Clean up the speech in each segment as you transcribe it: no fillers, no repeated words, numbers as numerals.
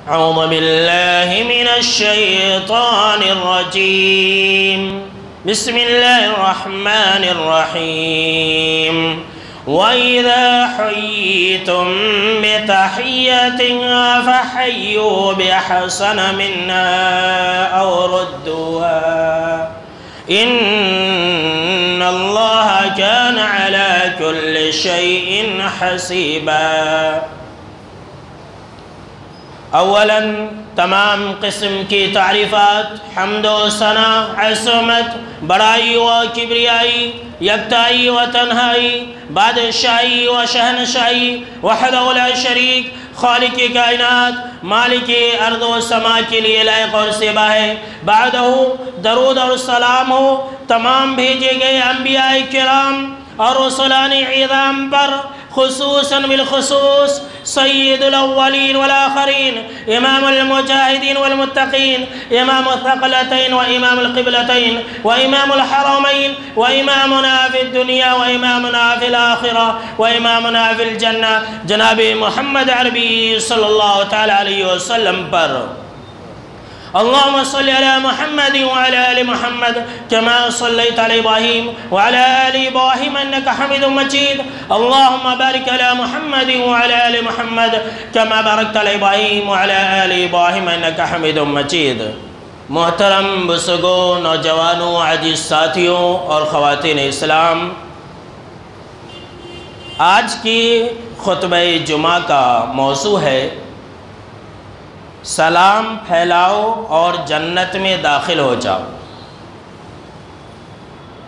أعوذ بالله من الشيطان الرجيم بسم الله الرحمن الرحيم وإذا حييتم بتحية فحيوا بأحسن منها أو ردوها إن الله كان على كل شيء حسيبا۔ اولاً تمام قسم کی تعریفات، حمد و ثنا، عظمت، بڑائی و کبریائی، یکتائی و تنہائی، بادشاہی و شہنشاہی، وحدہ لا شریک، خالق کائنات، مالک ارض و سما کے لیے لائق اور سیبا ہے۔ بعدہ درود اور سلام ہو تمام بھیجے گئے انبیاء کرام اور رسولان عظام پر، خصوصاً بالخصوص سید الاولین والآخرین، امام المجاہدین والمتقین، امام الثقلتین و امام القبلتین و امام الحرمین و امامنا فی الدنیا و امامنا فی الآخرہ و امامنا فی الجنہ جناب محمد عربی صلی اللہ تعالی علیہ وسلم پر۔ اللهم صل على محمد وعلى آل محمد كما صليت على إبراهيم وعلى آل إبراهيم إنك حميد مجيد، اللهم بارك على محمد وعلى آل محمد كما باركت على إبراهيم وعلى آل إبراهيم إنك حميد مجيد۔ محترم بزرگوں، نوجوانوں، عزیز ساتھیوں اور خواتین اسلام، آج کی خطبہ جمعہ کا موضوع ہے سلام پھیلاؤ اور جنت میں داخل ہو جاؤ۔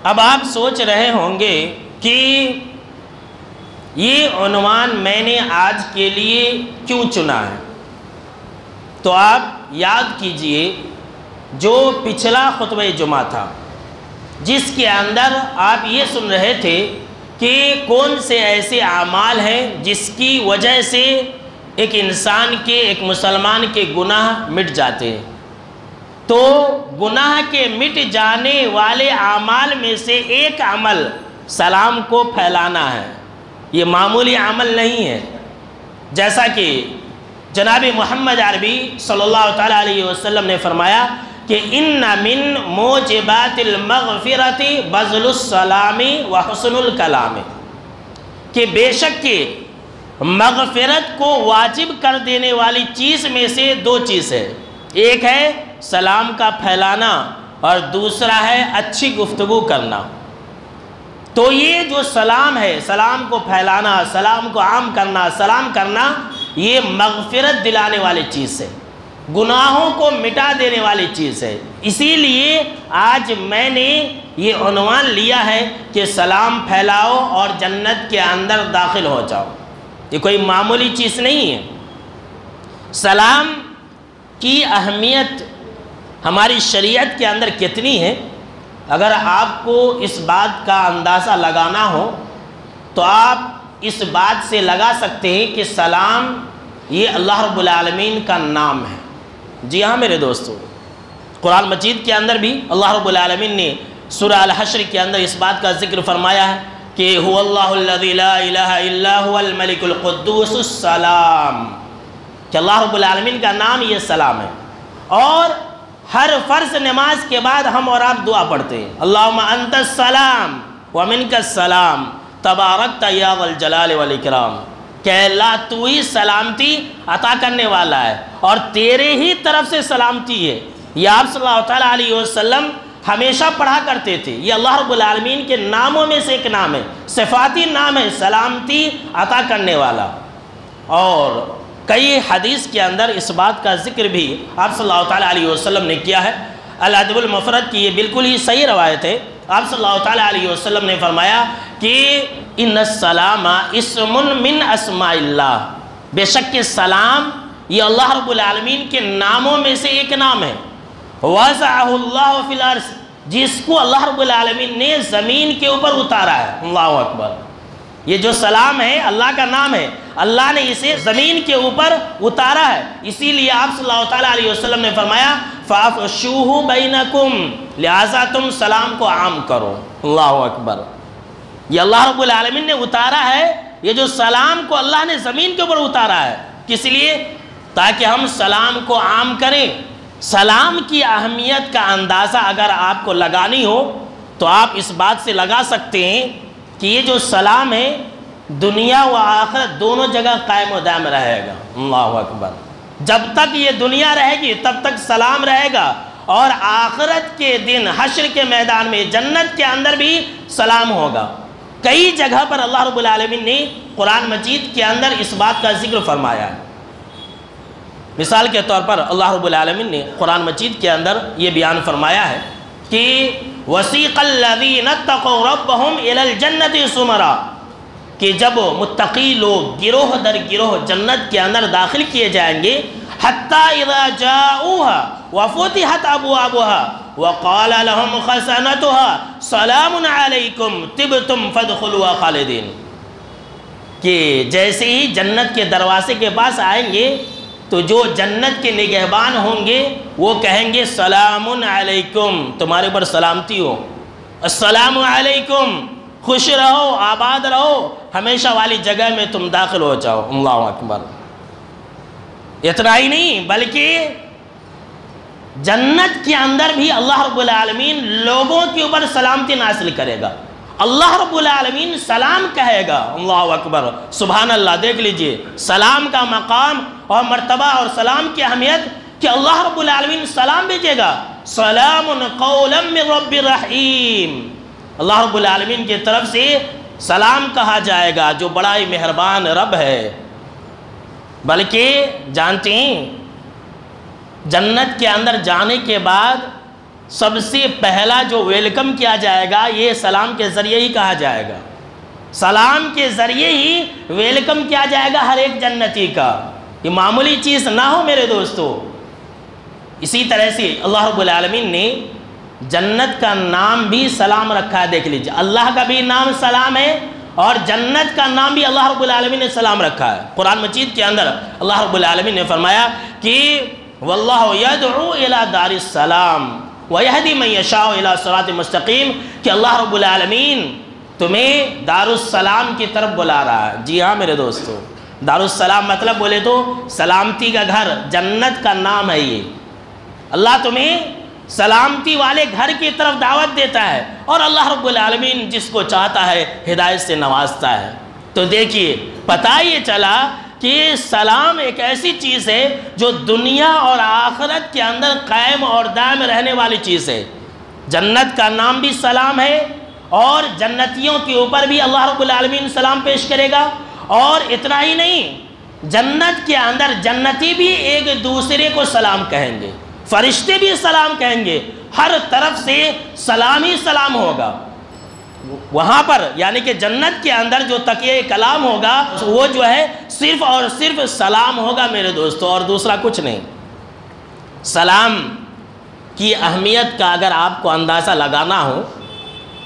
اب آپ سوچ رہے ہوں گے کہ یہ عنوان میں نے آج کے لیے کیوں چنا ہے، تو آپ یاد کیجئے جو پچھلا خطبہ جمعہ تھا جس کے اندر آپ یہ سن رہے تھے کہ کون سے ایسے اعمال ہیں جس کی وجہ سے ایک انسان کے، ایک مسلمان کے گناہ مٹ جاتے ہیں۔ تو گناہ کے مٹ جانے والے اعمال میں سے ایک عمل سلام کو پھیلانا ہے۔ یہ معمولی عمل نہیں ہے، جیسا کہ جناب محمد عربی صلی اللہ تعالیٰ علیہ وسلم نے فرمایا کہ ان من موجبات المغفرۃ بذل السلام وحسن الکلام، کہ بے شک کہ مغفرت کو واجب کر دینے والی چیز میں سے دو چیز ہے، ایک ہے سلام کا پھیلانا اور دوسرا ہے اچھی گفتگو کرنا۔ تو یہ جو سلام ہے، سلام کو پھیلانا، سلام کو عام کرنا، سلام کرنا، یہ مغفرت دلانے والی چیز ہے، گناہوں کو مٹا دینے والی چیز ہے۔ اسی لیے آج میں نے یہ عنوان لیا ہے کہ سلام پھیلاؤ اور جنت کے اندر داخل ہو جاؤ۔ یہ کوئی معمولی چیز نہیں ہے۔ سلام کی اہمیت ہماری شریعت کے اندر کتنی ہے، اگر آپ کو اس بات کا اندازہ لگانا ہو تو آپ اس بات سے لگا سکتے ہیں کہ سلام یہ اللہ رب العالمین کا نام ہے۔ جی ہاں میرے دوستو، قرآن مجید کے اندر بھی اللہ رب العالمین نے سورہ الحشر کے اندر اس بات کا ذکر فرمایا ہے کہ هو اللہ الذی لا الہ الا هو الملک القدوس السلام، کہ اللہ رب العالمین کا نام یہ سلام ہے۔ اور ہر فرض نماز کے بعد ہم اور آپ دعا پڑھتے ہیں، اللہم انت السلام ومنک السلام تبارکت یا ذا الجلال والاکرام، کہ اللہ تو ہی سلامتی عطا کرنے والا ہے اور تیرے ہی طرف سے سلامتی ہے۔ یہ آپ صلی اللہ تعالیٰ علیہ وسلم ہمیشہ پڑھا کرتے تھے۔ یہ اللہ رب العالمین کے ناموں میں سے ایک نام ہے، صفاتی نام ہے، سلامتی عطا کرنے والا۔ اور کئی حدیث کے اندر اس بات کا ذکر بھی آپ صلی اللہ تعالیٰ علیہ وسلم نے کیا ہے۔ الادب المفرد کی یہ بالکل ہی صحیح روایت ہے۔ آپ صلی اللہ تعالیٰ علیہ وسلم نے فرمایا کہ ان السلام اسم من اسماء اللہ، بے شک کہ سلام یہ اللہ رب العالمین کے ناموں میں سے ایک نام ہے۔ وَضَعَهُ اللَّهُ فِي الْأَرْضِ، جس کو اللہ رب العالمین نے زمین کے اوپر اتارا ہے۔ اللہ اکبر، یہ جو سلام ہے اللہ کا نام ہے، اللہ نے اسے زمین کے اوپر اتارا ہے۔ اسی لیے آپ صلی اللہ تعالیٰ علیہ وسلم نے فرمایا فَافْشُوهُ بَيْنَكُمْ، لہٰذا تم سلام کو عام کرو۔ اللہ اکبر، یہ اللہ رب العالمین نے اتارا ہے، یہ جو سلام کو اللہ نے زمین کے اوپر اتارا ہے، کس لیے؟ تاکہ ہم سلام کو عام کریں۔ سلام کی اہمیت کا اندازہ اگر آپ کو لگانی ہو تو آپ اس بات سے لگا سکتے ہیں کہ یہ جو سلام ہے دنیا و آخرت دونوں جگہ قائم و دائم رہے گا۔ اللہ اکبر۔ جب تک یہ دنیا رہے گی تب تک سلام رہے گا، اور آخرت کے دن حشر کے میدان میں جنت کے اندر بھی سلام ہوگا۔ کئی جگہ پر اللہ رب العالمین نے قرآن مجید کے اندر اس بات کا ذکر فرمایا ہے۔ مثال کے طور پر اللہ رب العالمین نے قرآن مجید کے اندر یہ بیان فرمایا ہے کہ وَسِيقَ الَّذِينَ اتَّقَوْا رَبَّهُمْ إِلَى الْجَنَّةِ زُمَرًا، کہ جب متقی لوگ گروہ در گروہ جنت کے اندر داخل کیے جائیں گے، حَتَّى إِذَا جَاءُوهَا وَفُتِحَتْ أَبْوَابُهَا وَقَالَ لَهُمْ خَزَنَتُهَا سَلَامٌ عَلَيْكُمْ طِبْتُمْ فَادْخُلُوهَا خَالِدِينَ، کہ جیسے ہی جنت کے دروازے کے پاس آئیں گے تو جو جنت کے نگہبان ہوں گے وہ کہیں گے سلام علیکم، تمہارے پر سلامتی ہو، السلام علیکم، خوش رہو، آباد رہو، ہمیشہ والی جگہ میں تم داخل ہو جاؤ۔ اللہ اکبر۔ اتنا ہی نہیں بلکہ جنت کے اندر بھی اللہ رب العالمین لوگوں کے اوپر سلامتی نازل کرے گا۔ اللہ رب العالمین سلام کہے گا۔ اللہ اکبر، سبحان اللہ۔ دیکھ لیجئے سلام کا مقام اور مرتبہ اور سلام کی اہمیت کہ اللہ رب العالمین سلام بھیجے گا، سلام قولا من رب رحیم، اللہ رب العالمین کی طرف سے سلام کہا جائے گا جو بڑا ہی مہربان رب ہے۔ بلکہ جانتے ہیں جنت کے اندر جانے کے بعد سب سے پہلا جو ویلکم کیا جائے گا یہ سلام کے ذریعے ہی کہا جائے گا۔ سلام کے ذریعے ہی ویلکم کیا جائے گا ہر ایک جنتی کا، یہ معمولی چیز نہ ہو میرے دوستو۔ اسی طرح سے اللہ رب العالمین نے جنت کا نام بھی سلام رکھا ہے۔ دیکھ لیجئے اللہ کا بھی نام سلام ہے اور جنت کا نام بھی اللہ رب العالمین نے سلام رکھا ہے۔ قرآن مجید کے اندر اللہ رب العالمین نے فرمایا کہ وَاللَّهُ يَدْعُو إِلَى دَارِ السَّلَامِ وَيَهْدِي مَن يَشَاءُ إِلَى صِرَاطٍ مُسْتَقِيمٍ، کہ اللہ رب العالمین تمہیں دار السلام کی طرف بلا رہا ہے۔ جی ہاں میرے دوستو، دار السلام مطلب بولے تو سلامتی کا گھر، جنت کا نام ہے یہ۔ اللہ تمہیں سلامتی والے گھر کی طرف دعوت دیتا ہے اور اللہ رب العالمین جس کو چاہتا ہے ہدایت سے نوازتا ہے۔ تو دیکھیے پتہ یہ چلا کہ سلام ایک ایسی چیز ہے جو دنیا اور آخرت کے اندر قائم اور دائم رہنے والی چیز ہے۔ جنت کا نام بھی سلام ہے اور جنتیوں کے اوپر بھی اللہ رب العالمین سلام پیش کرے گا۔ اور اتنا ہی نہیں، جنت کے اندر جنتی بھی ایک دوسرے کو سلام کہیں گے، فرشتے بھی سلام کہیں گے، ہر طرف سے سلام ہی سلام ہوگا۔ وہاں پر یعنی کہ جنت کے اندر جو تقیہ کلام ہوگا وہ جو ہے صرف اور صرف سلام ہوگا میرے دوستو، اور دوسرا کچھ نہیں۔ سلام کی اہمیت کا اگر آپ کو اندازہ لگانا ہو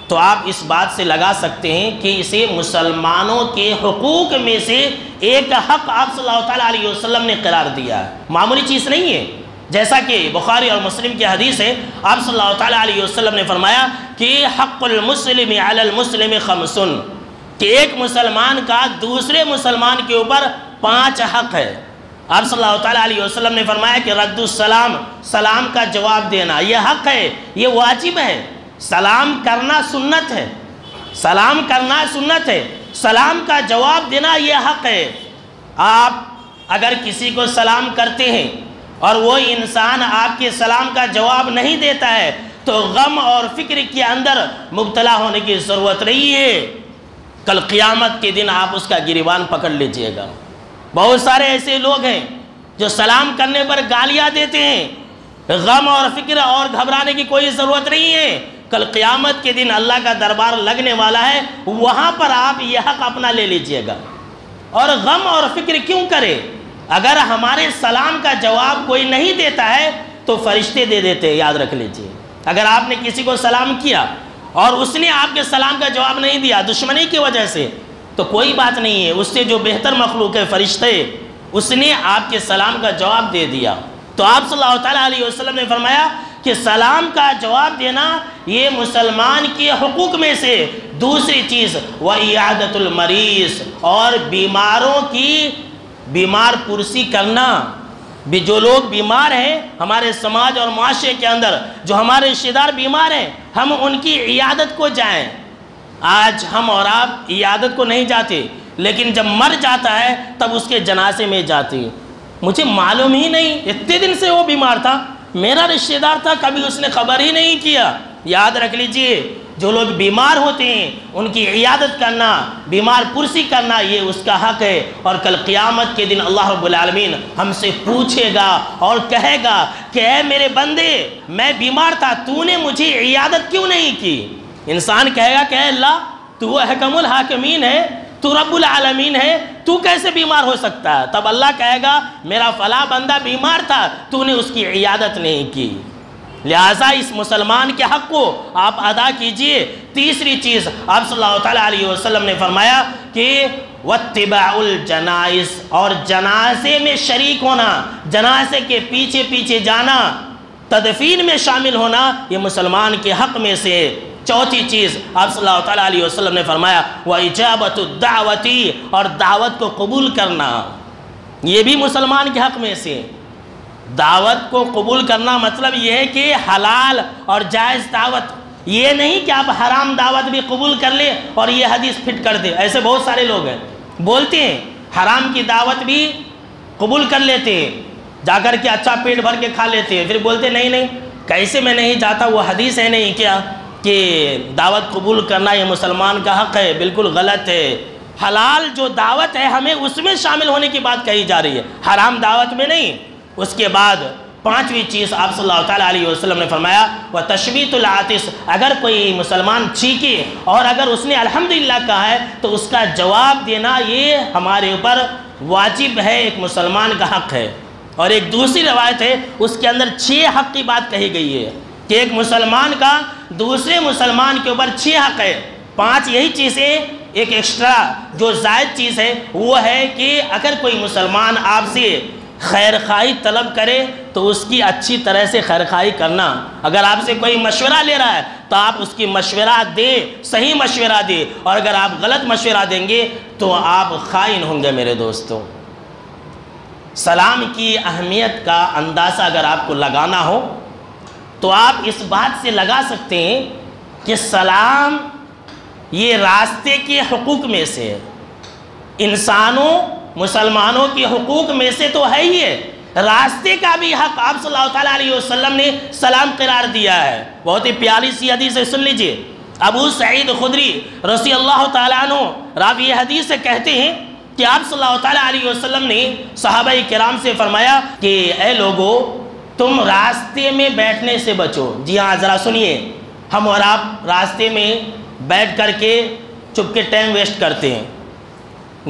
تو آپ اس بات سے لگا سکتے ہیں کہ اسے مسلمانوں کے حقوق میں سے ایک حق آپ صلی اللہ علیہ وسلم نے قرار دیا ہے، معمولی چیز نہیں ہے۔ جیسا کہ بخاری اور مسلم کی حدیث ہے، آپ صلی اللہ علیہ وسلم نے فرمایا کہ حق المسلم علی المسلم خمس، کہ ایک مسلمان کا دوسرے مسلمان کے اوپر 5 حق ہے۔ آپ صلی اللہ علیہ وسلم نے فرمایا کہ رد السلام، سلام کا جواب دینا یہ حق ہے، یہ واجب ہے۔ سلام کرنا سنت ہے، سلام کرنا سنت ہے، سلام کا جواب دینا یہ حق ہے۔ آپ اگر کسی کو سلام کرتے ہیں اور وہ انسان آپ کے سلام کا جواب نہیں دیتا ہے تو غم اور فکر کے اندر مبتلا ہونے کی ضرورت نہیں ہے۔ کل قیامت کے دن آپ اس کا گریبان پکڑ لیجئے گا۔ بہت سارے ایسے لوگ ہیں جو سلام کرنے پر گالیاں دیتے ہیں، غم اور فکر اور گھبرانے کی کوئی ضرورت نہیں ہے۔ کل قیامت کے دن اللہ کا دربار لگنے والا ہے، وہاں پر آپ یہ حق اپنا لے لیجئے گا۔ اور غم اور فکر کیوں کرے؟ اگر ہمارے سلام کا جواب کوئی نہیں دیتا ہے تو فرشتے دے دیتے ہیں، یاد رکھ لیجئے۔ اگر آپ نے کسی کو سلام کیا اور اس نے آپ کے سلام کا جواب نہیں دیا دشمنی کی وجہ سے تو کوئی بات نہیں ہے، اس سے جو بہتر مخلوق ہے فرشتے، اس نے آپ کے سلام کا جواب دے دیا۔ تو آپ صلی اللہ علیہ وسلم نے فرمایا کہ سلام کا جواب دینا یہ مسلمان کے حقوق میں سے دوسری چیز وَإِعَادَةُ الْمَرِيضِ، اور بیماروں کی بیمار پرسی کرنا، بھی جو لوگ بیمار ہیں ہمارے سماج اور معاشرے کے اندر، جو ہمارے رشتہ دار بیمار ہیں، ہم ان کی عیادت کو جائیں۔ آج ہم اور آپ عیادت کو نہیں جاتے، لیکن جب مر جاتا ہے تب اس کے جنازے میں جاتے ہیں۔ مجھے معلوم ہی نہیں، اتنے دن سے وہ بیمار تھا، میرا رشتہ دار تھا، کبھی اس نے خبر ہی نہیں کیا۔ یاد رکھ لیجئے، جو لوگ بیمار ہوتے ہیں ان کی عیادت کرنا، بیمار پرسی کرنا، یہ اس کا حق ہے، اور کل قیامت کے دن اللہ رب العالمین ہم سے پوچھے گا اور کہے گا کہ اے میرے بندے، میں بیمار تھا، تو نے مجھے عیادت کیوں نہیں کی؟ انسان کہے گا کہ اے اللہ، تو حکم الحاکمین ہے، تو رب العالمین ہے، تو کیسے بیمار ہو سکتا ہے؟ تب اللہ کہے گا میرا فلاں بندہ بیمار تھا، تو نے اس کی عیادت نہیں کی۔ لہٰذا اس مسلمان کے حق کو آپ ادا کیجئے۔ تیسری چیز آپ صلی اللہ تعالیٰ علیہ وسلم نے فرمایا کہ واتباع الجنائز، اور جنازے میں شریک ہونا، جنازے کے پیچھے پیچھے جانا، تدفین میں شامل ہونا، یہ مسلمان کے حق میں سے۔ چوتھی چیز آپ صلی اللہ تعالیٰ علیہ وسلم نے فرمایا وَإِجَابَةُ الدَّعْوَةِ، اور دعوت کو قبول کرنا، یہ بھی مسلمان کے حق میں سے۔ دعوت کو قبول کرنا مطلب یہ ہے کہ حلال اور جائز دعوت، یہ نہیں کہ آپ حرام دعوت بھی قبول کر لیں اور یہ حدیث فٹ کر دیں۔ ایسے بہت سارے لوگ ہیں، بولتے ہیں حرام کی دعوت بھی قبول کر لیتے ہیں، جا کر کے اچھا پیٹ بھر کے کھا لیتے ہیں، پھر بولتے نہیں نہیں کیسے میں نہیں جاتا، وہ حدیث ہے نہیں کیا کہ دعوت قبول کرنا یہ مسلمان کا حق ہے؟ بالکل غلط ہے۔ حلال جو دعوت ہے ہمیں اس میں شامل ہونے کی بات کہی جا رہی ہے، حرام دعوت میں نہیں۔ اس کے بعد پانچویں چیز آپ صلی اللہ تعالیٰ علیہ وسلم نے فرمایا وَتَشْمِيتُ الْعَاطِسِ، اگر کوئی مسلمان چھینکے اور اگر اس نے الحمدللہ کہا ہے تو اس کا جواب دینا یہ ہمارے اوپر واجب ہے، ایک مسلمان کا حق ہے۔ اور ایک دوسری روایت ہے اس کے اندر 6 حق کی بات کہی گئی ہے کہ ایک مسلمان کا دوسرے مسلمان کے اوپر 6 حق ہے۔ 5 یہی چیزیں، ایک ایکسٹرا جو زائد چیز ہے وہ ہے کہ اگر کوئی مسلمان آپ سے خیرخواہی طلب کرے تو اس کی اچھی طرح سے خیرخواہی کرنا۔ اگر آپ سے کوئی مشورہ لے رہا ہے تو آپ اس کی مشورہ دیں، صحیح مشورہ دیں، اور اگر آپ غلط مشورہ دیں گے تو آپ خائن ہوں گے۔ میرے دوستوں، سلام کی اہمیت کا اندازہ اگر آپ کو لگانا ہو تو آپ اس بات سے لگا سکتے ہیں کہ سلام یہ راستے کے حقوق میں سے ہے، انسانوں مسلمانوں کے حقوق میں سے تو ہے ہی ہے، راستے کا بھی حق آپ صلی اللہ تعالیٰ علیہ وسلم نے سلام قرار دیا ہے۔ بہت ہی پیاری سی حدیث ہے، سن لیجئے۔ ابو سعید خدری رضی اللہ تعالیٰ عنہ راوی حدیث سے کہتے ہیں کہ آپ صلی اللہ تعالیٰ علیہ وسلم نے صحابہ کرام سے فرمایا کہ اے لوگو، تم راستے میں بیٹھنے سے بچو۔ جی ہاں، ذرا سنیے، ہم اور آپ راستے میں بیٹھ کر کے چپ کے ٹائم ویسٹ کرتے ہیں،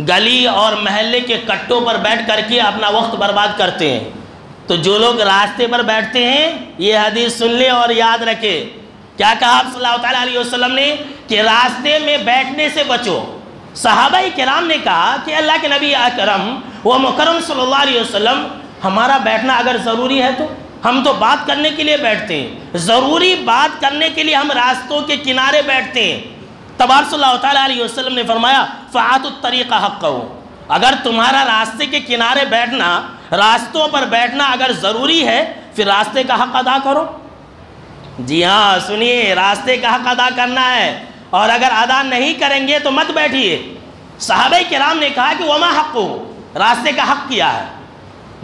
گلی اور محلے کے کٹوں پر بیٹھ کر کے اپنا وقت برباد کرتے ہیں۔ تو جو لوگ راستے پر بیٹھتے ہیں یہ حدیث سن لیں اور یاد رکھیں، کیا کہا آپ صلی اللہ تعالیٰ علیہ وسلم نے کہ راستے میں بیٹھنے سے بچو۔ صحابہ کرام نے کہا کہ اللہ کے نبی اکرم و مکرم صلی اللہ علیہ وسلم، ہمارا بیٹھنا اگر ضروری ہے تو ہم تو بات کرنے کے لیے بیٹھتے ہیں، ضروری بات کرنے کے لیے ہم راستوں کے کنارے بیٹھتے ہیں۔ تب آپ صلی اللہ تعالیٰ علیہ وسلم نے فرمایا فَآتُوا الطَّرِيقَ حَقَّهُ، اگر تمہارا راستے کے کنارے بیٹھنا، راستوں پر بیٹھنا اگر ضروری ہے پھر راستے کا حق ادا کرو۔ جی ہاں، سنیے، راستے کا حق ادا کرنا ہے، اور اگر ادا نہیں کریں گے تو مت بیٹھیے۔ صحابہ کرام نے کہا کہ وَمَا حَقُّهُ، راستے کا حق کیا ہے،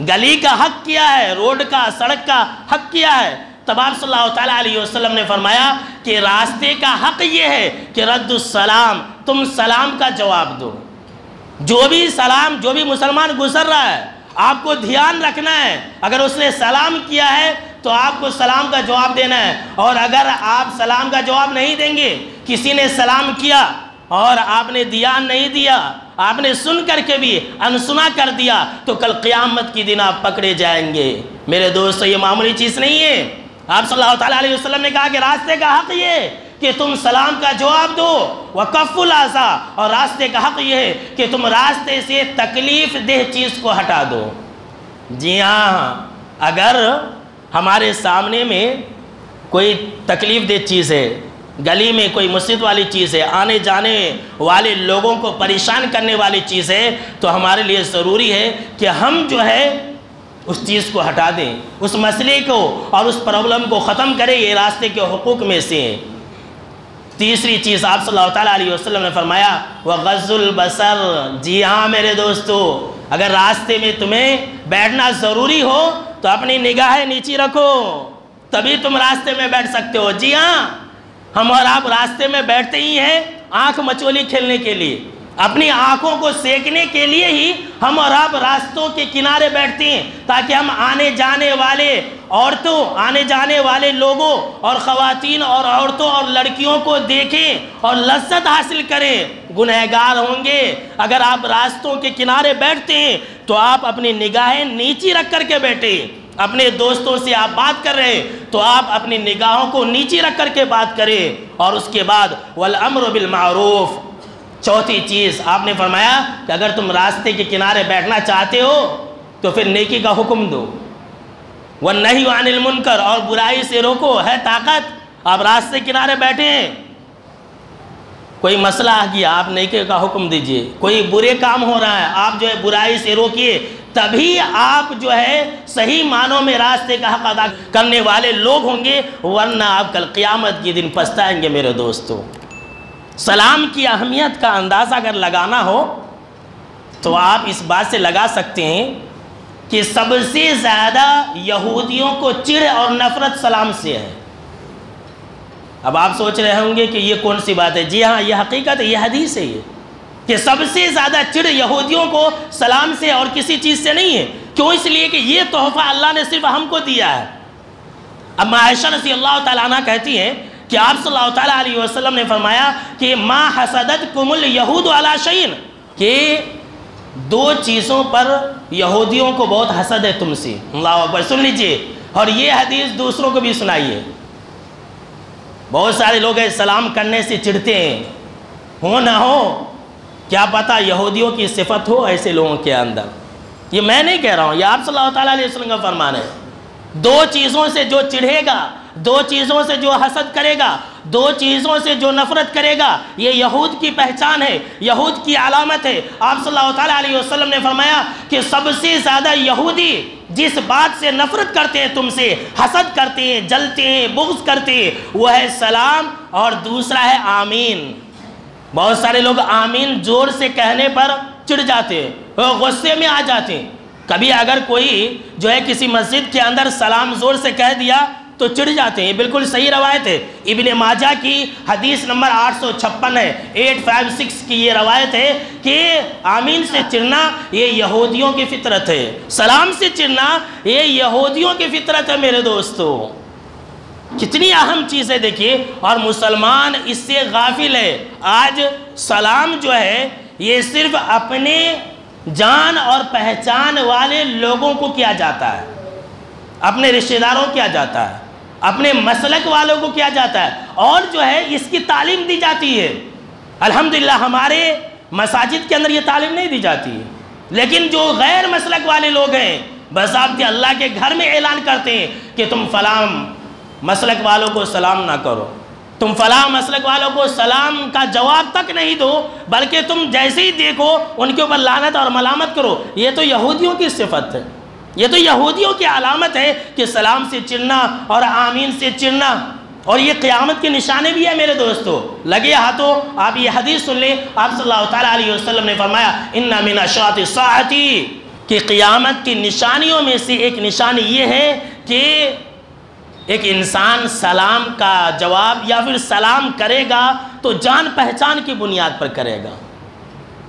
گلی کا حق کیا ہے، روڈ کا، سڑک کا حق کیا ہے؟ تب آپ صلی اللہ تعالیٰ علیہ وسلم نے فرمایا کہ راستے کا حق یہ ہے کہ رد السلام، تم سلام کا جواب دو۔ جو بھی مسلمان گزر رہا ہے آپ کو دھیان رکھنا ہے، اگر اس نے سلام کیا ہے تو آپ کو سلام کا جواب دینا ہے، اور اگر آپ سلام کا جواب نہیں دیں گے، کسی نے سلام کیا اور آپ نے دھیان نہیں دیا، آپ نے سن کر کے بھی انسنا کر دیا، تو کل قیامت کی دن آپ پکڑے جائیں گے۔ میرے دوستو، یہ معمولی چیز نہیں ہے۔ آپ صلی اللہ تعالیٰ علیہ وسلم نے کہا کہ راستے کا حق یہ ہے کہ تم سلام کا جواب دو، وَكَفُّ الْأَذَىٰ، اور راستے کا حق یہ ہے کہ تم راستے سے تکلیف دہ چیز کو ہٹا دو۔ جی ہاں، اگر ہمارے سامنے میں کوئی تکلیف دہ چیز ہے، گلی میں کوئی مصیبت والی چیز ہے، آنے جانے والے لوگوں کو پریشان کرنے والی چیز ہے، تو ہمارے لیے ضروری ہے کہ ہم جو ہے اس چیز کو ہٹا دیں، اس مسئلے کو اور اس پرابلم کو ختم کریں، یہ راستے کے حقوق میں سے ہیں۔ تیسری چیز آپ صلی اللہ تعالیٰ علیہ وسلم نے فرمایا وَغَضُّ الْبَصَرِ، جی ہاں میرے دوستو، اگر راستے میں تمہیں بیٹھنا ضروری ہو تو اپنی نگاہیں نیچی رکھو، تبھی تم راستے میں بیٹھ سکتے ہو۔ جی ہاں، ہم اور آپ راستے میں بیٹھتے ہی ہیں آنکھ مچولی کھیلنے کے لیے، اپنی آنکھوں کو سیکنے کے لیے ہی ہم اور آپ راستوں کے کنارے بیٹھتے ہیں، تاکہ ہم آنے جانے والے عورتوں، آنے جانے والے لوگوں اور خواتین اور عورتوں اور لڑکیوں کو دیکھیں اور لذت حاصل کریں۔ گنہگار ہوں گے اگر آپ راستوں کے کنارے بیٹھتے ہیں تو آپ اپنی نگاہیں نیچی رکھ کر کے بیٹھیں۔ اپنے دوستوں سے آپ بات کر رہے ہیں تو آپ اپنی نگاہوں کو نیچی رکھ کر کے بات کریں۔ اور اس کے بعد والامر بالمعروف، چوتھی چیز آپ نے فرمایا کہ اگر تم راستے کے کنارے بیٹھنا چاہتے ہو تو پھر نیکی کا حکم دو، والنہی عن المنکر، اور برائی سے روکو۔ ہے طاقت آپ راستے کنارے بیٹھے ہیں، کوئی مسئلہ آ گیا آپ نیکی کا حکم دیجئے، کوئی برے کام ہو رہا ہے آپ جو ہے برائی سے روکیے، تبھی آپ جو ہے صحیح معنوں میں راستے کا حق ادا کرنے والے لوگ ہوں گے، ورنہ آپ کل قیامت کے دن پچھتائیں گے میرے دوستو۔ سلام کی اہمیت کا اندازہ اگر لگانا ہو تو آپ اس بات سے لگا سکتے ہیں کہ سب سے زیادہ یہودیوں کو چڑ اور نفرت سلام سے ہے۔ اب آپ سوچ رہے ہوں گے کہ یہ کون سی بات ہے؟ جی ہاں، یہ حقیقت ہے، یہ حدیث ہے، یہ کہ سب سے زیادہ چڑ یہودیوں کو سلام سے اور کسی چیز سے نہیں ہے۔ کیوں؟ اس لیے کہ یہ تحفہ اللہ نے صرف ہم کو دیا ہے۔ اب عائشہ رضی اللہ تعالیٰ عنہ کہتی ہیں کہ آپ صلی اللہ تعالیٰ علیہ وسلم نے فرمایا کہ ما حسدتکم الیہود علی شیء، کہ دو چیزوں پر یہودیوں کو بہت حسد ہے تم سے۔ اللہ اکبر، سن لیجئے، اور یہ حدیث دوسروں کو بھی سنائیے۔ بہت سارے لوگ سلام کرنے سے چڑھتے ہیں، ہو نہ ہو کیا پتہ یہودیوں کی صفت ہو ایسے لوگوں کے اندر۔ یہ میں نہیں کہہ رہا ہوں، یہ آپ صلی اللہ تعالیٰ علیہ وسلم کا فرمان ہے۔ دو چیزوں سے جو چڑھے گا، دو چیزوں سے جو حسد کرے گا، دو چیزوں سے جو نفرت کرے گا، یہ یہود کی پہچان ہے، یہود کی علامت ہے۔ آپ صلی اللہ تعالیٰ علیہ وسلم نے فرمایا کہ سب سے زیادہ یہودی جس بات سے نفرت کرتے ہیں تم سے، حسد کرتے ہیں، جلتے ہیں، بغض کرتے ہیں، وہ ہے سلام، اور دوسرا ہے آمین۔ بہت سارے لوگ آمین زور سے کہنے پر چڑھ جاتے ہیں، غصے میں آ جاتے ہیں۔ کبھی اگر کوئی جو ہے کسی مسجد کے اندر سلام زور سے کہہ دیا تو چڑھ جاتے ہیں، بالکل صحیح روایت ہے، ابن ماجہ کی حدیث نمبر 856 ہے، 856 کی یہ روایت ہے کہ آمین سے چڑھنا یہ یہودیوں کی فطرت ہے، سلام سے چڑھنا یہ یہودیوں کی فطرت ہے میرے دوستو۔ کتنی اہم چیز ہے دیکھیے، اور مسلمان اس سے غافل ہے۔ آج سلام جو ہے یہ صرف اپنے جان اور پہچان والے لوگوں کو کیا جاتا ہے، اپنے رشتہ داروں کو کیا جاتا ہے، اپنے مسلک والوں کو کیا جاتا ہے، اور جو ہے اس کی تعلیم دی جاتی ہے۔ الحمدللہ ہمارے مساجد کے اندر یہ تعلیم نہیں دی جاتی ہے، لیکن جو غیر مسلک والے لوگ ہیں باضابطہ اللہ کے گھر میں اعلان کرتے ہیں کہ تم فلاں مسلک والوں کو سلام نہ کرو، تم فلاں مسلک والوں کو سلام کا جواب تک نہیں دو، بلکہ تم جیسے ہی دیکھو ان کے اوپر لعنت اور ملامت کرو۔ یہ تو یہودیوں کی صفت ہے، یہ تو یہودیوں کی علامت ہے کہ سلام سے چڑھنا اور آمین سے چڑھنا، اور یہ قیامت کی نشانی بھی ہے میرے دوستو۔ لگے ہاتھوں آپ یہ حدیث سن لیں، آپ صلی اللہ تعالیٰ علیہ وسلم نے فرمایا ان من اشراط الساعۃ، کہ قیامت کی نشانیوں میں سے ایک نشانی یہ ہے کہ ایک انسان سلام کا جواب یا پھر سلام کرے گا تو جان پہچان کی بنیاد پر کرے گا۔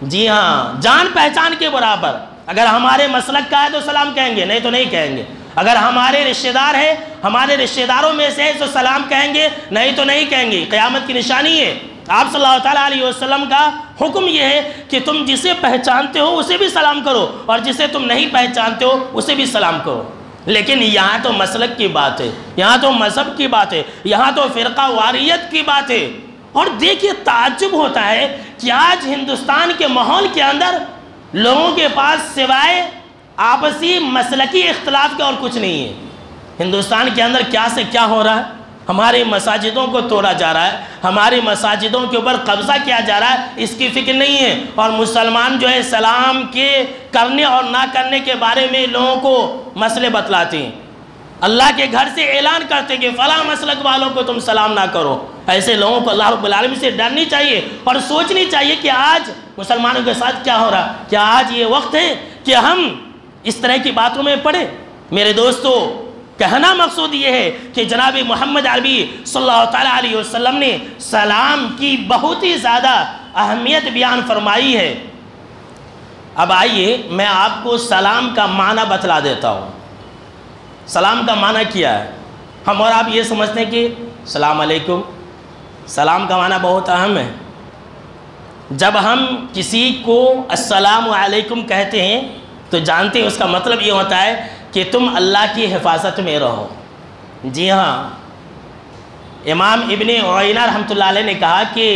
جی ہاں، جان پہچان کے برابر۔ اگر ہمارے مسلک کا ہے تو سلام کہیں گے، نہیں تو نہیں کہیں گے۔ اگر ہمارے رشتہ دار ہیں، ہمارے رشتہ داروں میں سے تو سلام کہیں گے، نہیں تو نہیں کہیں گے۔ قیامت کی نشانی ہے۔ آپ صلی اللہ تعالیٰ علیہ وسلم کا حکم یہ ہے کہ تم جسے پہچانتے ہو اسے بھی سلام کرو، اور جسے تم نہیں پہچانتے ہو اسے بھی سلام کرو۔ لیکن یہاں تو مسلک کی بات ہے، یہاں تو مذہب کی بات ہے، یہاں تو فرقہ واریت کی بات ہے۔ اور دیکھیے تعجب ہوتا ہے کہ آج ہندوستان کے ماحول کے اندر لوگوں کے پاس سوائے آپسی مسلکی اختلاف کے اور کچھ نہیں ہے۔ ہندوستان کے اندر کیا سے کیا ہو رہا ہے؟ ہماری مساجدوں کو توڑا جا رہا ہے، ہماری مساجدوں کے اوپر قبضہ کیا جا رہا ہے، اس کی فکر نہیں ہے۔ اور مسلمان جو ہے سلام کے کرنے اور نہ کرنے کے بارے میں لوگوں کو مسئلے بتلاتے ہیں، اللہ کے گھر سے اعلان کرتے کہ فلاں مسلک والوں کو تم سلام نہ کرو۔ ایسے لوگوں کو اللہ رب العالمین سے ڈرنی چاہیے اور سوچنی چاہیے کہ آج مسلمانوں کے ساتھ کیا ہو رہا، کیا آج یہ وقت ہے کہ ہم اس طرح کی باتوں میں پڑیں؟ میرے دوستو، کہنا مقصود یہ ہے کہ جناب محمد عربی صلی اللہ تعالیٰ علیہ وسلم نے سلام کی بہت ہی زیادہ اہمیت بیان فرمائی ہے۔ اب آئیے میں آپ کو سلام کا معنی بتلا دیتا ہوں۔ سلام کا معنی کیا ہے؟ ہم اور آپ یہ سمجھتے ہیں کہ السلام علیکم، سلام کا معنی بہت اہم ہے۔ جب ہم کسی کو السلام علیکم کہتے ہیں تو جانتے ہیں اس کا مطلب یہ ہوتا ہے کہ تم اللہ کی حفاظت میں رہو۔ جی ہاں، امام ابن عیینہ رحمۃ اللہ علیہ نے کہا کہ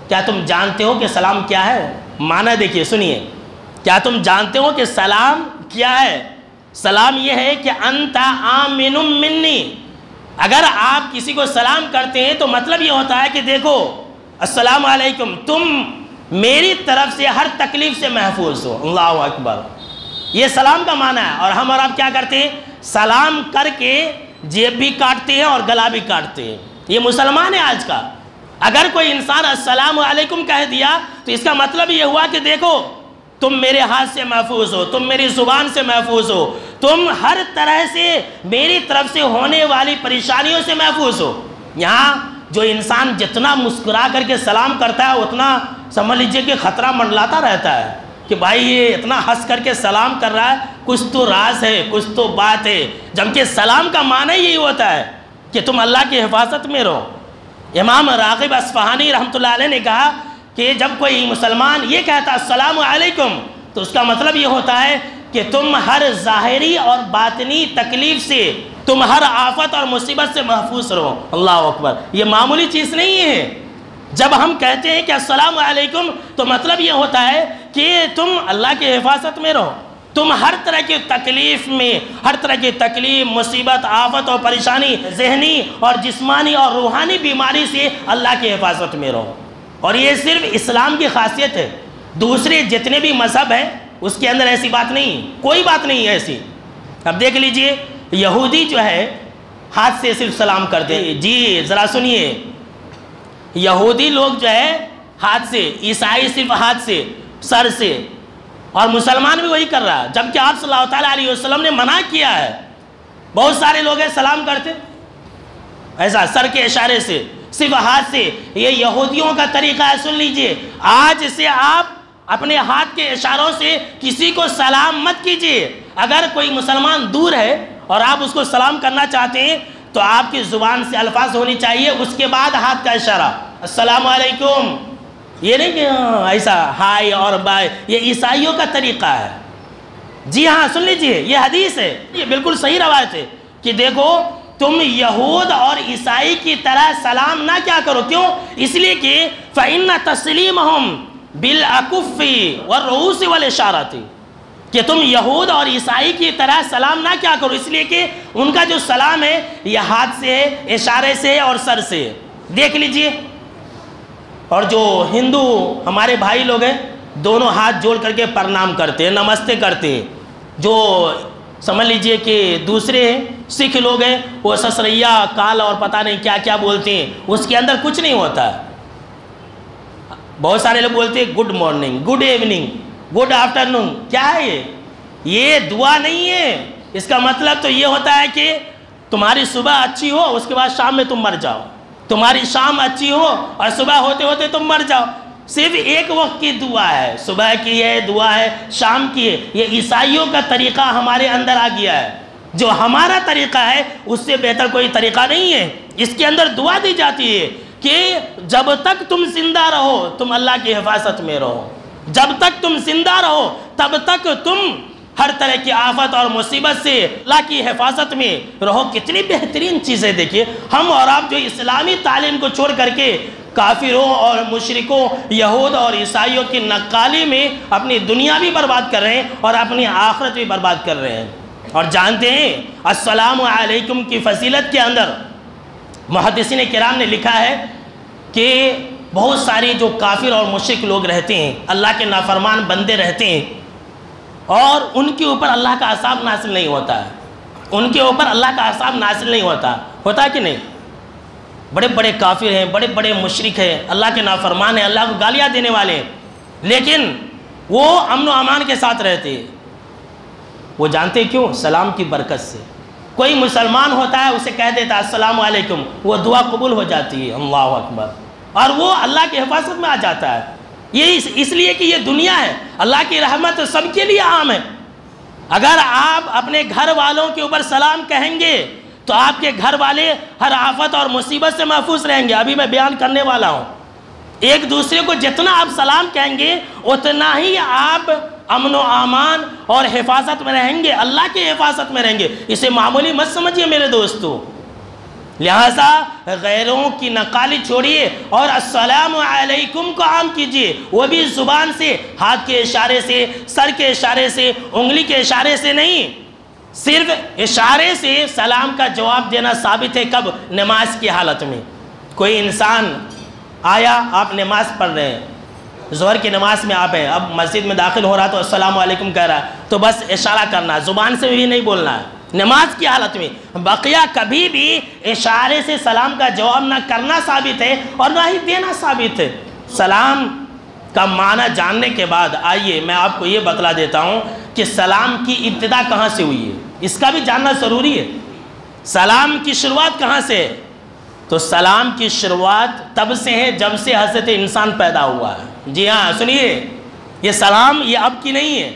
کیا تم جانتے ہو کہ سلام کیا ہے؟ معنی دیکھیے، سنیے، کیا تم جانتے ہو کہ سلام کیا ہے؟ سلام یہ ہے کہ انت آمن منی۔ اگر آپ کسی کو سلام کرتے ہیں تو مطلب یہ ہوتا ہے کہ دیکھو السلام علیکم، تم میری طرف سے ہر تکلیف سے محفوظ ہو۔ اللہ اکبر، یہ سلام کا معنی ہے۔ اور ہم اور آپ کیا کرتے ہیں؟ سلام کر کے جیب بھی کاٹتے ہیں اور گلا بھی کاٹتے ہیں۔ یہ مسلمان ہے آج کا۔ اگر کوئی انسان السلام علیکم کہہ دیا تو اس کا مطلب یہ ہوا کہ دیکھو تم میرے ہاتھ سے محفوظ ہو، تم میری زبان سے محفوظ ہو، تم ہر طرح سے میری طرف سے ہونے والی پریشانیوں سے محفوظ ہو۔ یہاں جو انسان جتنا مسکرا کر کے سلام کرتا ہے اتنا سمجھ لیجئے کہ خطرہ منڈلاتا رہتا ہے کہ بھائی یہ اتنا ہنس کر کے سلام کر رہا ہے، کچھ تو راز ہے، کچھ تو بات ہے۔ جبکہ سلام کا معنی یہی ہوتا ہے کہ تم اللہ کی حفاظت میں رہو۔ امام راغب اصفہانی رحمۃ اللہ علیہ نے کہا کہ جب کوئی مسلمان یہ کہتا السلام علیکم تو اس کا مطلب یہ ہوتا ہے کہ تم ہر ظاہری اور باطنی تکلیف سے، تم ہر آفت اور مصیبت سے محفوظ رہو۔ اللہ اکبر، یہ معمولی چیز نہیں ہے۔ جب ہم کہتے ہیں کہ السلام علیکم تو مطلب یہ ہوتا ہے کہ تم اللہ کی حفاظت میں رہو، تم ہر طرح کی تکلیف میں، ہر طرح کی تکلیف، مصیبت، آفت اور پریشانی، ذہنی اور جسمانی اور روحانی بیماری سے اللہ کی حفاظت میں رہو۔ اور یہ صرف اسلام کی خاصیت ہے، دوسرے جتنے بھی مذہب ہیں اس کے اندر ایسی بات نہیں، کوئی بات نہیں ہے ایسی۔ اب دیکھ لیجئے، یہودی جو ہے ہاتھ سے صرف سلام کرتے ہیں۔ جی ذرا سنیے، یہودی لوگ جو ہے ہاتھ سے، عیسائی صرف ہاتھ سے، سر سے، اور مسلمان بھی وہی کر رہا ہے، جبکہ آپ صلی اللہ تعالیٰ علیہ وسلم نے منع کیا ہے۔ بہت سارے لوگ ہیں سلام کرتے ایسا سر کے اشارے سے، صرف ہاتھ سے۔ یہ یہودیوں کا طریقہ ہے، سن لیجئے، آج سے آپ اپنے ہاتھ کے اشاروں سے کسی کو سلام مت کیجئے۔ اگر کوئی مسلمان دور ہے اور آپ اس کو سلام کرنا چاہتے ہیں تو آپ کی زبان سے الفاظ ہونی چاہیے، اس کے بعد ہاتھ کا اشارہ، السلام علیکم۔ یہ نہیں کہ ایسا ہائی اور بائے، یہ عیسائیوں کا طریقہ ہے۔ جی ہاں سن لیجئے، یہ حدیث ہے، یہ بالکل صحیح روایت ہے کہ دیکھو تم یہود اور عیسائی کی طرح سلام نہ کیا کرو۔ کیوں؟ اس لیے کہ فَإِنَّ تَسْلِيمَهُمْ بِالْعَكُفِّ وَالرُّؤُوسِ وَالْإِشَارَةِ، کہ تم یہود اور عیسائی کی طرح سلام نہ کیا کرو، اس لیے کہ ان کا جو سلام ہے یہ ہاتھ سے ہے، اشارے سے ہے اور سر سے ہے۔ دیکھ لیجئے، اور جو ہندو ہمارے بھائی لوگ ہیں دونوں ہاتھ جوڑ کر کے پرنام کرتے ہیں، نمستے کرتے ہیں۔ جو سمجھ لیجئے کہ دوسرے ہیں سکھ لوگ ہیں وہ سسریا کال اور پتہ نہیں کیا کیا بولتے ہیں، اس کے اندر کچھ نہیں ہوتا ہے۔ بہت سارے لوگ بولتے ہیں good morning, good evening, good afternoon, کیا ہے یہ دعا نہیں ہے۔ اس کا مطلب تو یہ ہوتا ہے کہ تمہاری صبح اچھی ہو، اس کے بعد شام میں تم مر جاؤ، تمہاری شام اچھی ہو اور صبح ہوتے ہوتے تم مر جاؤ۔ صرف ایک وقت کی دعا ہے، صبح کی ہے دعا ہے، شام کی ہے۔ یہ عیسائیوں کا طریقہ ہمارے اندر آ گیا ہے۔ جو ہمارا طریقہ ہے اس سے بہتر کوئی طریقہ نہیں ہے۔ اس کے اندر دعا دی جاتی ہے کہ جب تک تم زندہ رہو تم اللہ کی حفاظت میں رہو، جب تک تم زندہ رہو تب تک تم ہر طرح کی آفت اور مصیبت سے اللہ کی حفاظت میں رہو۔ کتنی بہترین چیزیں دیکھیے، ہم اور آپ جو اسلامی تعلیم کو چھوڑ کر کے کافروں اور مشرکوں، یہود اور عیسائیوں کی نقالی میں اپنی دنیا بھی برباد کر رہے ہیں اور اپنی آخرت بھی برباد کر رہے ہیں۔ اور جانتے ہیں السلام علیکم کی فضیلت کے اندر محدثین کرام نے لکھا ہے کہ بہت ساری جو کافر اور مشرک لوگ رہتے ہیں، اللہ کے نافرمان بندے رہتے ہیں، اور ان کے اوپر اللہ کا عذاب نازل نہیں ہوتا ہے، ان کے اوپر اللہ کا عذاب نازل نہیں ہوتا کہ نہیں؟ بڑے بڑے کافر ہیں، بڑے بڑے مشرک ہیں، اللہ کے نافرمان ہیں، اللہ کو گالیاں دینے والے ہیں، لیکن وہ امن و امان کے ساتھ رہتے ہیں۔ وہ جانتے کیوں؟ سلام کی برکت سے۔ کوئی مسلمان ہوتا ہے، اسے کہہ دیتا السلام علیکم، وہ دعا قبول ہو جاتی ہے، اللہ اکبر، اور وہ اللہ کی حفاظت میں آ جاتا ہے۔ یہ اس لیے کہ یہ دنیا ہے، اللہ کی رحمت سب کے لیے عام ہے۔ اگر آپ اپنے گھر والوں کے اوپر سلام کہیں گے تو آپ کے گھر والے ہر آفت اور مصیبت سے محفوظ رہیں گے۔ ابھی میں بیان کرنے والا ہوں، ایک دوسرے کو جتنا آپ سلام کہیں گے اتنا ہی آپ امن و امان اور حفاظت میں رہیں گے، اللہ کی حفاظت میں رہیں گے۔ اسے معمولی مت سمجھیے میرے دوستو۔ لہٰذا غیروں کی نقالی چھوڑیے اور السلام علیکم کو عام کیجیے، وہ بھی زبان سے، ہاتھ کے اشارے سے، سر کے اشارے سے، انگلی کے اشارے سے نہیں، صرف اشارے سے سلام کا جواب دینا ثابت ہے۔ کب؟ نماز کی حالت میں۔ کوئی انسان آیا، آپ نماز پڑھ رہے ہیں، ظہر کی نماز میں آپ ہیں، اب مسجد میں داخل ہو رہا تو السلام علیکم کہہ رہا ہے، تو بس اشارہ کرنا، زبان سے بھی نہیں بولنا ہے نماز کی حالت میں۔ بقیہ کبھی بھی اشارے سے سلام کا جواب نہ کرنا ثابت ہے اور نہ ہی دینا ثابت ہے۔ سلام کا معنی جاننے کے بعد آئیے میں آپ کو یہ بتلا دیتا ہوں کہ سلام کی ابتدا کہاں سے ہوئی ہے، اس کا بھی جاننا ضروری ہے۔ سلام کی شروعات کہاں سے ہے؟ تو سلام کی شروعات تب سے ہے جب سے حضرت انسان پیدا ہوا ہے۔ جی ہاں، سنیے، یہ سلام یہ اب کی نہیں ہے،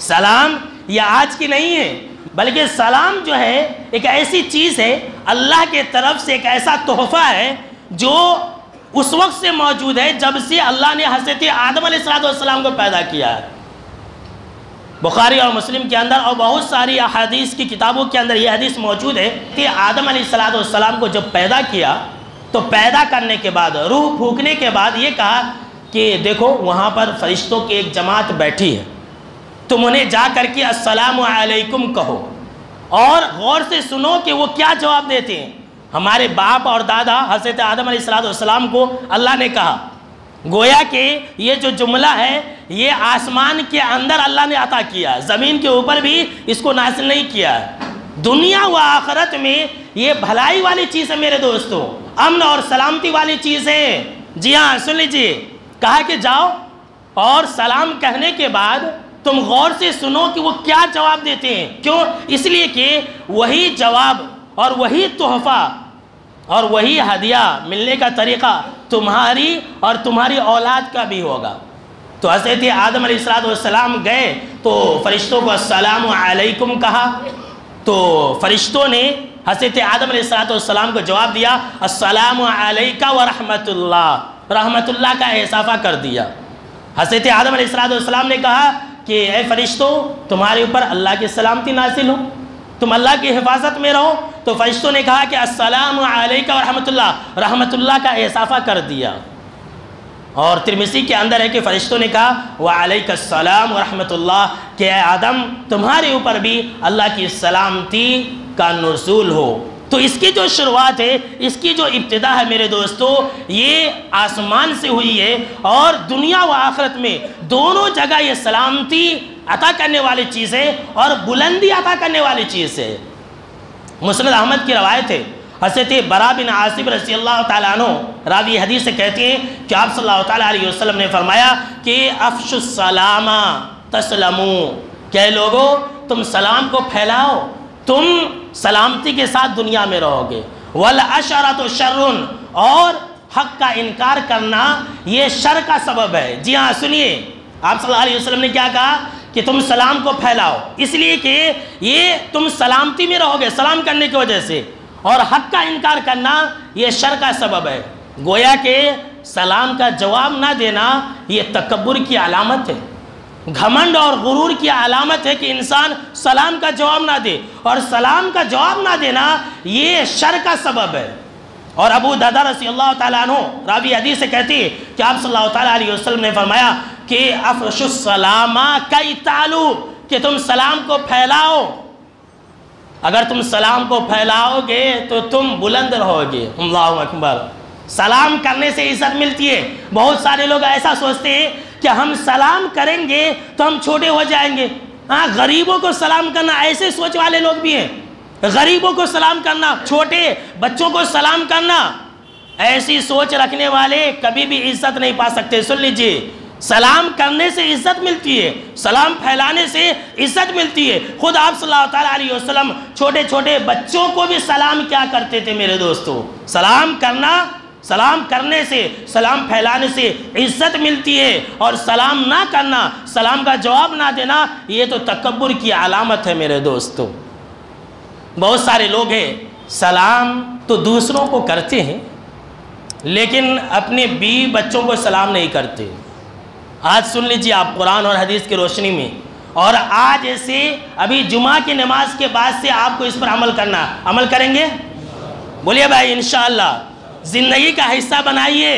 سلام یہ آج کی نہیں ہے، بلکہ سلام جو ہے ایک ایسی چیز ہے، اللہ کے طرف سے ایک ایسا تحفہ ہے جو اس وقت سے موجود ہے جب سے اللہ نے حضرت آدم علیہ السلام کو پیدا کیا ہے۔ بخاری اور مسلم کے اندر اور بہت ساری احادیث کی کتابوں کے اندر یہ حدیث موجود ہے کہ آدم علیہ السلام کو جب پیدا کیا تو پیدا کرنے کے بعد، روح پھونکنے کے بعد یہ کہا کہ دیکھو وہاں پر فرشتوں کی ایک جماعت بیٹھی ہے، تم انہیں جا کر کے السلام علیکم کہو اور غور سے سنو کہ وہ کیا جواب دیتے ہیں۔ ہمارے باپ اور دادا حضرت آدم علیہ السلام کو اللہ نے کہا، گویا کہ یہ جو جملہ ہے یہ آسمان کے اندر اللہ نے عطا کیا، زمین کے اوپر بھی اس کو نازل نہیں کیا ہے۔ دنیا و آخرت میں یہ بھلائی والی چیز ہے میرے دوستو، امن اور سلامتی والی چیز ہے۔ جی ہاں، سن لیجئے، کہا کہ جاؤ اور سلام کہنے کے بعد تم غور سے سنو کہ وہ کیا جواب دیتے ہیں۔ کیوں؟ اس لیے کہ وہی جواب اور وہی تحفہ اور وہی ہدیہ ملنے کا طریقہ تمہاری اور تمہاری اولاد کا بھی ہوگا۔ تو حضرت آدم علیہ السلام گئے تو فرشتوں کو السلام علیکم کہا، تو فرشتوں نے حضرت آدم علیہ السلام کو جواب دیا السلام علیکہ ورحمت اللہ، رحمت اللہ کا اضافہ کر دیا۔ حضرت آدم علیہ السلام نے کہا کہ اے فرشتوں تمہارے اوپر اللہ کی سلامتی نازل ہو، تم اللہ کی حفاظت میں رہو۔ تو فرشتوں نے کہا کہ السلام علیکہ ورحمت اللہ، رحمت اللہ کا اضافہ کر دیا۔ اور ترمذی کے اندر ہے کہ فرشتوں نے کہا وعلیک السلام ورحمت اللہ، کہ اے آدم تمہارے اوپر بھی اللہ کی سلامتی کا نزول ہو۔ تو اس کی جو شروعات ہے، اس کی جو ابتدا ہے میرے دوستو، یہ آسمان سے ہوئی ہے، اور دنیا و آخرت میں دونوں جگہ یہ سلامتی عطا کرنے والی چیز ہے اور بلندی عطا کرنے والی چیز ہے۔ مسند احمد کی روایت ہے، حضرت برا بن عازب رضی اللہ تعالیٰ عنہ راوی حدیث سے کہتے ہیں کہ آپ صلی اللہ تعالیٰ علیہ وسلم نے فرمایا کہ افشوا السلام تسلموا، کہ لوگو تم سلام کو پھیلاؤ، تم سلامتی کے ساتھ دنیا میں رہو گے۔ والعشرۃ شر، اور حق کا انکار کرنا یہ شر کا سبب ہے۔ جی ہاں، سنیے، آپ صلی اللہ علیہ وسلم نے کیا کہا کہ تم سلام کو پھیلاؤ، اس لیے کہ یہ تم سلامتی میں رہو گے سلام کرنے کی وجہ سے، اور حق کا انکار کرنا یہ شر کا سبب ہے۔ گویا کہ سلام کا جواب نہ دینا یہ تکبر کی علامت ہے، گھمنڈ اور غرور کی علامت ہے کہ انسان سلام کا جواب نہ دے، اور سلام کا جواب نہ دینا یہ شر کا سبب ہے۔ اور ابو درداء رضی اللہ تعالیٰ عنہ راوی حدیث سے کہتے ہیں کہ آپ صلی اللہ تعالیٰ علیہ وسلم نے فرمایا کہ افشوا السلام کی تعلو، کہ تم سلام کو پھیلاؤ۔ اگر تم سلام کو پھیلاؤ گے تو تم بلند رہو گے۔ اللہ اکبر۔ سلام کرنے سے عزت ملتی ہے۔ بہت سارے لوگ ایسا سوچتے ہیں کہ ہم سلام کریں گے تو ہم چھوٹے ہو جائیں گے۔ ہاں، غریبوں کو سلام کرنا، ایسے سوچ والے لوگ بھی ہیں۔ غریبوں کو سلام کرنا، چھوٹے بچوں کو سلام کرنا، ایسی سوچ رکھنے والے کبھی بھی عزت نہیں پا سکتے۔ سن لیجئے، سلام کرنے سے عزت ملتی ہے، سلام پھیلانے سے عزت ملتی ہے۔ خود آپ صلی اللہ تعالیٰ علیہ وسلم چھوٹے چھوٹے بچوں کو بھی سلام کیا کرتے تھے میرے دوستو۔ سلام کرنے سے، سلام پھیلانے سے عزت ملتی ہے، اور سلام نہ کرنا، سلام کا جواب نہ دینا، یہ تو تکبر کی علامت ہے میرے دوستو۔ بہت سارے لوگ ہیں سلام تو دوسروں کو کرتے ہیں لیکن اپنے بیوی بچوں کو سلام نہیں کرتے۔ آج سن لیجیے آپ قرآن اور حدیث کی روشنی میں، اور آج ایسے ابھی جمعہ کی نماز کے بعد سے آپ کو اس پر عمل کرنا، عمل کریں گے؟ بولیے بھائی انشاءاللہ۔ زندگی کا حصہ بنائیے،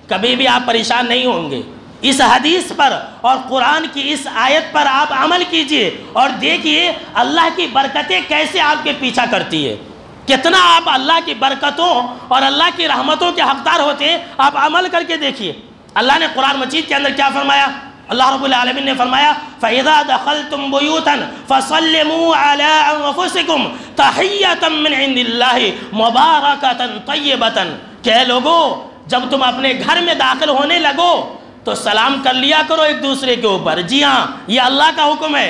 کبھی بھی آپ پریشان نہیں ہوں گے۔ اس حدیث پر اور قرآن کی اس آیت پر آپ عمل کیجئے اور دیکھیے اللہ کی برکتیں کیسے آپ کے پیچھا کرتی ہے، کتنا آپ اللہ کی برکتوں اور اللہ کی رحمتوں کے حقدار ہوتے ہیں۔ آپ عمل کر کے دیکھیے، اللہ نے قرآن مجید کے اندر کیا فرمایا؟ اللہ رب العالمین نے فرمایا فَإِذَا دَخَلْتُمْ بُيُوتًا فَسَلِّمُوا عَلَىٰ أَنفُسِكُمْ تَحِيَّةً مِّنْ عِندِ اللَّهِ مُبَارَكَةً طَيِّبَةً کہ لوگو جب تم اپنے گھر میں داخل ہونے لگو تو سلام کر لیا کرو ایک دوسرے کے اوپر۔ جی ہاں، یہ اللہ کا حکم ہے۔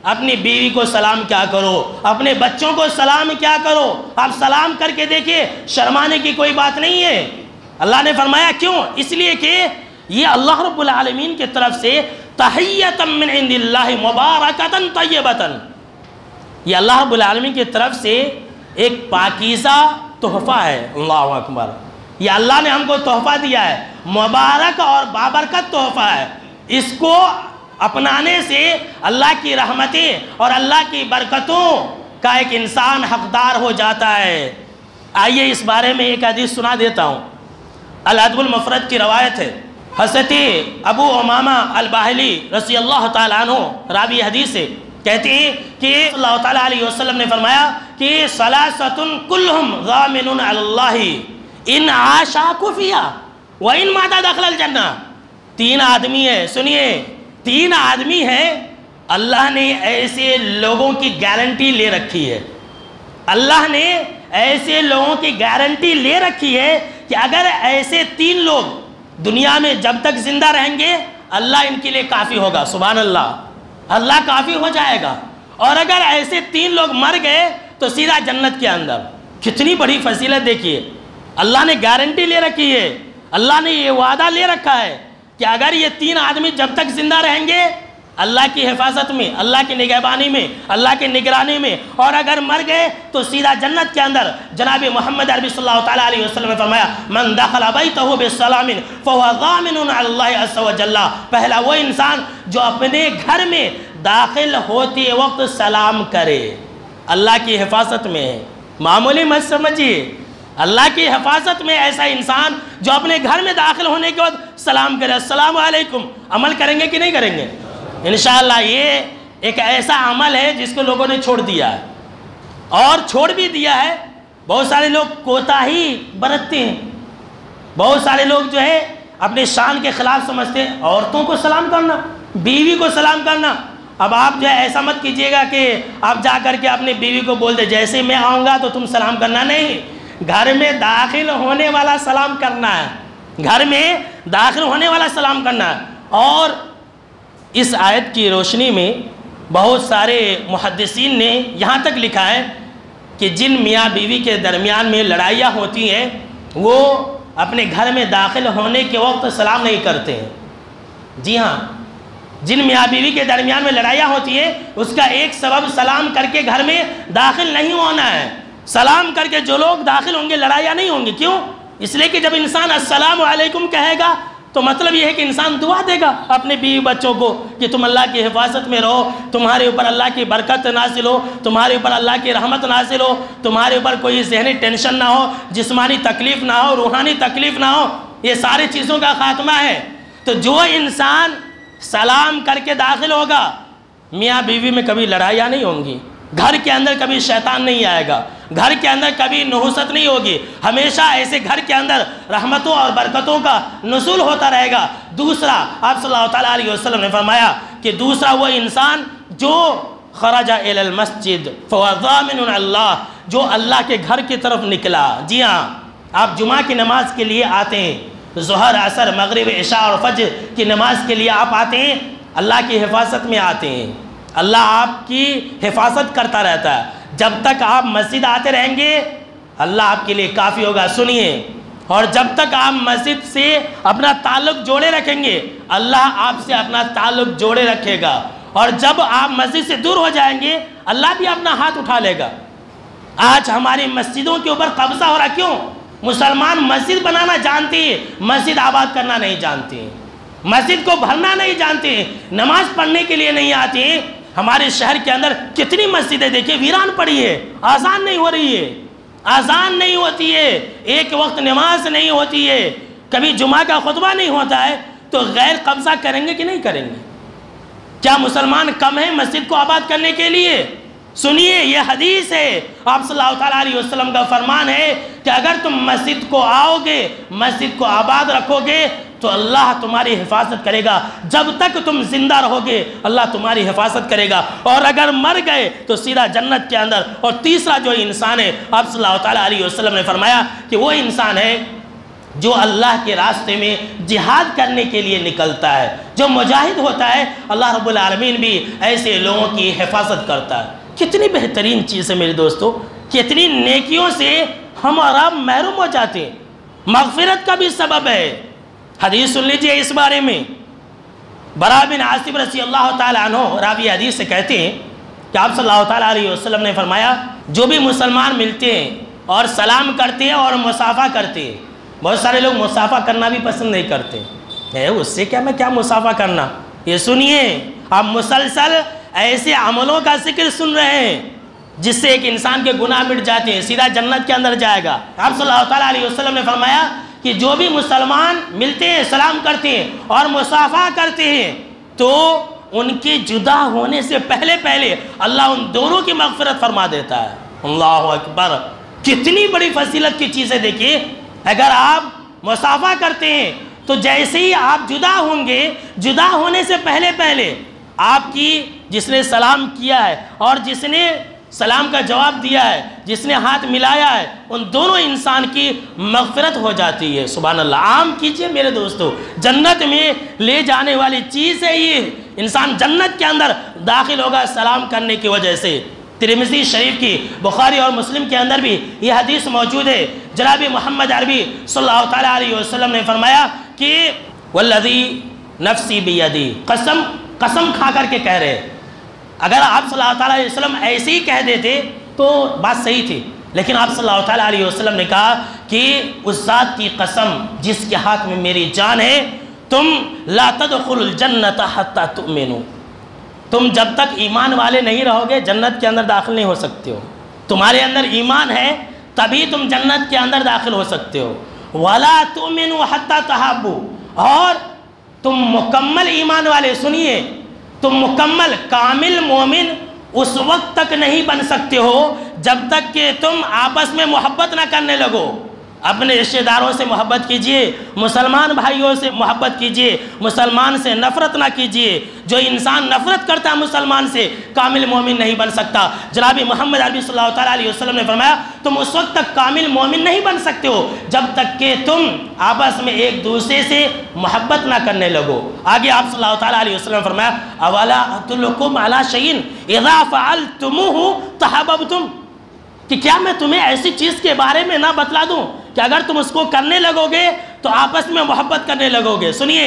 اپنی بیوی کو سلام کیا کرو، اپنے بچوں کو سلام کیا کرو، آپ سلام کر کے دیکھیے، شرمانے کی کوئی بات نہیں ہے۔ اللہ نے فرمایا کیوں؟ اس لیے کہ یہ اللہ رب العالمین کی طرف سے تحیۃ من عند اللہ مبارکۃ طیبۃ، یہ اللہ رب العالمین کی طرف سے ایک پاکیزہ تحفہ ہے۔ اللہ اکبر، یہ اللہ نے ہم کو تحفہ دیا ہے، مبارک اور بابرکت تحفہ ہے۔ اس کو اپنانے سے اللہ کی رحمتیں اور اللہ کی برکتوں کا ایک انسان حقدار ہو جاتا ہے۔ آئیے اس بارے میں ایک حدیث سنا دیتا ہوں۔ الادب المفرد کی روایت ہے، حضرت ابو امامہ الباہلی رضی اللہ تعالیٰ عنہ راوی حدیث ہے، کہتے ہیں کہ صلی اللہ تعالیٰ علیہ وسلم نے فرمایا کہ ثلاثۃ کلہم ضامن علی اللہ ان عاشاکوا فیہا وان مات دخل الجنہ۔ تین آدمی ہے، سنیے، تین آدمی ہیں، اللہ نے ایسے لوگوں کی گارنٹی لے رکھی ہے، اللہ نے ایسے لوگوں کی گارنٹی لے رکھی ہے کہ اگر ایسے تین لوگ دنیا میں جب تک زندہ رہیں گے اللہ ان کے لیے کافی ہوگا۔ سبحان اللہ، اللہ کافی ہو جائے گا۔ اور اگر ایسے تین لوگ مر گئے تو سیدھا جنت کے اندر۔ کتنی بڑی فضیلت دیکھیے، اللہ نے گارنٹی لے رکھی ہے، اللہ نے یہ وعدہ لے رکھا ہے کہ اگر یہ تین آدمی جب تک زندہ رہیں گے اللہ کی حفاظت میں، اللہ کی نگہبانی میں، اللہ کی نگرانی میں، اور اگر مر گئے تو سیدھا جنت کے اندر۔ جناب محمد عربی صلی اللہ تعالیٰ علیہ وسلم نے فرمایا من دخل بیتہ بسلام فهو ضامن علی اللہ عز وجل، پہلا وہ انسان جو اپنے گھر میں داخل ہوتے وقت سلام کرے، اللہ کی حفاظت میں ہے۔ معمولی مت سمجھیے، اللہ کی حفاظت میں ایسا انسان جو اپنے گھر میں داخل ہونے کے وقت سلام کرے، السلام علیکم۔ عمل کریں گے کہ نہیں کریں گے؟ انشاءاللہ یہ ایک ایسا عمل ہے جس کو لوگوں نے چھوڑ دیا ہے، اور چھوڑ بھی دیا ہے۔ بہت سارے لوگ کوتاہی برتتے ہیں، بہت سارے لوگ جو ہے اپنے شان کے خلاف سمجھتے ہیں عورتوں کو سلام کرنا، بیوی کو سلام کرنا۔ اب آپ جو ہے ایسا مت کیجئے گا کہ آپ جا کر کے اپنے بیوی کو بول دے جیسے میں آؤں گا تو تم سلام کرنا، نہیں، گھر میں داخل ہونے والا سلام کرنا ہے، گھر میں داخل ہونے والا سلام کرنا ہے۔ اور اس آیت کی روشنی میں بہت سارے محدثین نے یہاں تک لکھا ہے کہ جن میاں بیوی کے درمیان میں لڑائیاں ہوتی ہیں وہ اپنے گھر میں داخل ہونے کے وقت سلام نہیں کرتے ہیں۔ جی ہاں، جن میاں بیوی کے درمیان میں لڑائیاں ہوتی ہیں اس کا ایک سبب سلام کر کے گھر میں داخل نہیں ہونا ہے۔ سلام کر کے جو لوگ داخل ہوں گے لڑائیاں نہیں ہوں گی۔ کیوں؟ اس لیے کہ جب انسان السلام علیکم کہے گا تو مطلب یہ ہے کہ انسان دعا دے گا اپنے بیوی بچوں کو کہ تم اللہ کی حفاظت میں رہو، تمہارے اوپر اللہ کی برکت نازل ہو، تمہارے اوپر اللہ کی رحمت نازل ہو، تمہارے اوپر کوئی ذہنی ٹینشن نہ ہو، جسمانی تکلیف نہ ہو، روحانی تکلیف نہ ہو۔ یہ ساری چیزوں کا خاتمہ ہے۔ تو جو انسان سلام کر کے داخل ہوگا میاں بیوی میں کبھی لڑائیاں نہیں ہوں گی، گھر کے اندر کبھی شیطان نہیں آئے گا، گھر کے اندر کبھی نحوست نہیں ہوگی، ہمیشہ ایسے گھر کے اندر رحمتوں اور برکتوں کا نزول ہوتا رہے گا۔ دوسرا، آپ صلی اللہ علیہ وسلم نے فرمایا کہ دوسرا وہ انسان جو خرج الی المسجد فهو ضامن اللہ، جو اللہ کے گھر کی طرف نکلا۔ جی ہاں، آپ جمعہ کی نماز کے لیے آتے ہیں، ظہر، عصر، مغرب، عشاء اور فجر کی نماز کے لیے آپ آتے ہیں، اللہ کی حفاظت میں آتے ہیں، اللہ آپ کی حفاظت کرتا رہتا ہے۔ جب تک آپ مسجد آتے رہیں گے اللہ آپ کے لیے کافی ہوگا۔ سنیے، اور جب تک آپ مسجد سے اپنا تعلق جوڑے رکھیں گے اللہ آپ سے اپنا تعلق جوڑے رکھے گا، اور جب آپ مسجد سے دور ہو جائیں گے اللہ بھی اپنا ہاتھ اٹھا لے گا۔ آج ہماری مسجدوں کے اوپر قبضہ ہو رہا، کیوں؟ مسلمان مسجد بنانا جانتے ہیں، مسجد آباد کرنا نہیں جانتے ہیں، مسجد کو بھرنا نہیں جانتے ہیں، نماز پڑھنے کے لیے نہیں آتے ہیں۔ ہمارے شہر کے اندر کتنی مسجدیں دیکھیں ویران پڑی ہے، آذان نہیں ہو رہی ہے، آذان نہیں ہوتی ہے، ایک وقت نماز نہیں ہوتی ہے، کبھی جمعہ کا خطبہ نہیں ہوتا ہے، تو غیر قبضہ کریں گے کہ نہیں کریں گے؟ کیا مسلمان کم ہیں مسجد کو آباد کرنے کے لیے؟ سنیے، یہ حدیث ہے، آپ صلی اللہ علیہ وسلم کا فرمان ہے کہ اگر تم مسجد کو آؤ گے، مسجد کو آباد رکھو گے تو اللہ تمہاری حفاظت کرے گا، جب تک تم زندہ رہو گے اللہ تمہاری حفاظت کرے گا، اور اگر مر گئے تو سیدھا جنت کے اندر۔ اور تیسرا جو انسان ہے، آپ صلی اللہ علیہ وسلم نے فرمایا کہ وہ انسان ہے جو اللہ کے راستے میں جہاد کرنے کے لیے نکلتا ہے، جو مجاہد ہوتا ہے، اللہ رب العالمین بھی ایسے لوگوں کی حفاظت کرتا ہے۔ کتنی بہترین چیز ہے میرے دوستو، کتنی نیکیوں سے ہم اور آپ محروم ہو جاتے ہیں، مغفرت کا بھی سبب ہے۔ حدیث سن لیجئے اس بارے میں، برا بن عاصم رضی اللہ تعالیٰ عنہ راوی حدیث سے کہتے ہیں کہ آپ صلی اللہ علیہ وسلم نے فرمایا جو بھی مسلمان ملتے ہیں اور سلام کرتے ہیں اور مصافحہ کرتے ہیں، بہت سارے لوگ مصافحہ کرنا بھی پسند نہیں کرتے، اس سے کیا میں کیا مصافحہ کرنا؟ یہ سنیے، آپ مسلسل ایسے عملوں کا ذکر سن رہے ہیں جس سے ایک انسان کے گناہ مٹ جاتے ہیں، سیدھا جنت کے اندر جائے گا۔ آپ صلی اللہ علیہ وسلم نے فرمایا کہ جو بھی مسلمان ملتے ہیں، سلام کرتے ہیں اور مصافحہ کرتے ہیں تو ان کے جدا ہونے سے پہلے اللہ ان دونوں کی مغفرت فرما دیتا ہے۔ اللہ اکبر، کتنی بڑی فضیلت کی چیزیں دیکھیے۔ اگر آپ مصافحہ کرتے ہیں تو جیسے ہی آپ جدا ہوں گے، جدا ہونے سے پہلے آپ کی جس نے سلام کیا ہے اور جس نے سلام کا جواب دیا ہے، جس نے ہاتھ ملایا ہے، ان دونوں انسان کی مغفرت ہو جاتی ہے۔ سبحان اللہ، عام کیجئے میرے دوستو، جنت میں لے جانے والی چیز ہے یہ، انسان جنت کے اندر داخل ہوگا سلام کرنے کی وجہ سے۔ ترمذی شریف کی، بخاری اور مسلم کے اندر بھی یہ حدیث موجود ہے۔ جناب محمد عربی صلی اللہ علیہ وسلم نے فرمایا کہ والذی نفسی بیدی، قسم کھا کر کے کہہ رہے، اگر آپ صلی اللہ علیہ وسلم ایسے ہی کہہ دیتے تو بات صحیح تھی، لیکن آپ صلی اللہ علیہ وسلم نے کہا کہ اس ذات کی قسم جس کے ہاتھ میں میری جان ہے، تم لا تدخلوا الجنت حتی تؤمنوا، تم جب تک ایمان والے نہیں رہو گے جنت کے اندر داخل نہیں ہو سکتے ہو۔ تمہارے اندر ایمان ہے تبھی تم جنت کے اندر داخل ہو سکتے ہو۔ وَلَا تُؤْمِنُوا حَتَّى تَحَابُّوا، اور تم مکمل ایمان والے، سنیے، تم مکمل کامل مومن اس وقت تک نہیں بن سکتے ہو جب تک کہ تم آپس میں محبت نہ کرنے لگو۔ اپنے رشتہ داروں سے محبت کیجئے، مسلمان بھائیوں سے محبت کیجئے، مسلمان سے نفرت نہ کیجئے۔ جو انسان نفرت کرتا ہے مسلمان سے کامل مومن نہیں بن سکتا۔ جناب محمد عربی صلی اللہ علیہ وسلم نے فرمایا تم اس وقت تک کامل مومن نہیں بن سکتے ہو جب تک کہ تم آپس میں ایک دوسرے سے محبت نہ کرنے لگو۔ آگے آپ صلی اللہ علیہ وسلم نے فرمایا اولا ادلکم علی شیء اذا فعلتموه تحاببتم، کہ کیا میں تمہیں ایسی چیز کے بارے میں نہ بتلا دوں کہ اگر تم اس کو کرنے لگو گے تو آپس میں محبت کرنے لگو گے۔ سنیے،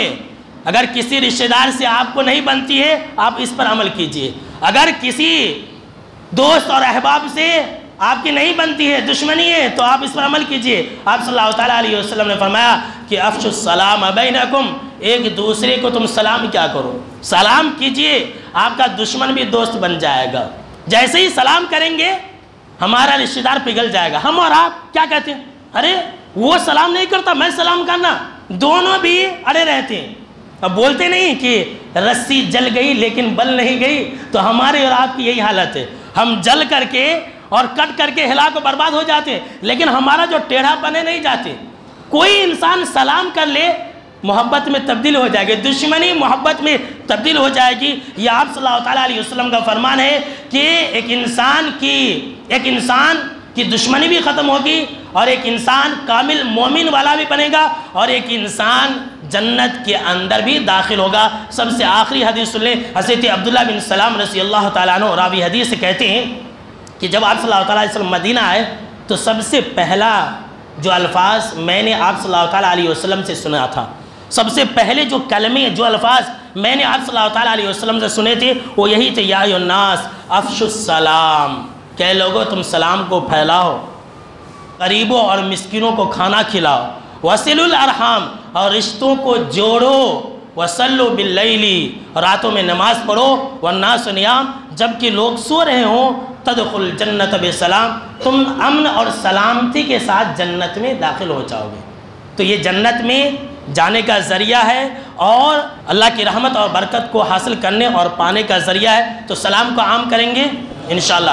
اگر کسی رشتہ دار سے آپ کو نہیں بنتی ہے آپ اس پر عمل کیجئے، اگر کسی دوست اور احباب سے آپ کی نہیں بنتی ہے، دشمنی ہے، تو آپ اس پر عمل کیجئے۔ آپ صلی اللہ علیہ وسلم نے فرمایا کہ افشوا السلام بینکم، ایک دوسرے کو تم سلام کیا کرو، سلام کیجئے، آپ کا دشمن بھی دوست بن جائے گا۔ جیسے ہی سلام کریں گے ہمارا رشتہ دار پگھل جائے گا۔ ہم اور آپ کیا کہتے ہیں، ارے وہ سلام نہیں کرتا میں سلام کرنا، دونوں بھی اڑے رہتے ہیں۔ اب بولتے نہیں کہ رسی جل گئی لیکن بل نہیں گئی، تو ہمارے اور آپ کی یہی حالت ہے۔ ہم جل کر کے اور کٹ کر کے ہلاک و برباد ہو جاتے، لیکن ہمارا جو ٹیڑھا پنے نہیں جاتے۔ کوئی انسان سلام کر لے محبت میں تبدیل ہو جائے گی، دشمنی محبت میں تبدیل ہو جائے گی۔ یہ آپ صلی اللہ تعالیٰ علیہ وسلم کا فرمان ہے کہ ایک انسان کی دشمنی بھی ختم ہوگی، اور ایک انسان کامل مومن والا بھی بنے گا، اور ایک انسان جنت کے اندر بھی داخل ہوگا۔ سب سے آخری حدیث سن لیں، حضرت عبداللہ بن سلام رضی اللہ تعالیٰ عنہ راوی حدیث سے کہتے ہیں کہ جب آپ صلی اللہ تعالیٰ علیہ وسلم مدینہ آئے تو سب سے پہلا جو الفاظ میں نے آپ صلی اللہ تعالیٰ علیہ وسلم سے سنا تھا، سب سے پہلے جو کلمے جو الفاظ میں نے آپ صلی اللہ تعالیٰ علیہ وسلم سے سنے تھے وہ یہی تھے، یا ایھا الناس افشوا السلام، کہ لوگو تم سلام کو پھیلاؤ، غریبوں اور مسکینوں کو کھانا کھلاؤ، وصلوا الارحام، اور رشتوں کو جوڑو، وصلوا باللیل، راتوں میں نماز پڑھو، والناس نیام، جبکہ لوگ سو رہے ہوں، تدخل الجنت بسلام، تم امن اور سلامتی کے ساتھ جنت میں داخل ہو جاؤ گے۔ تو یہ جنت میں جانے کا ذریعہ ہے اور اللہ کی رحمت اور برکت کو حاصل کرنے اور پانے کا ذریعہ ہے۔ تو سلام کو عام کریں گے انشاءاللہ۔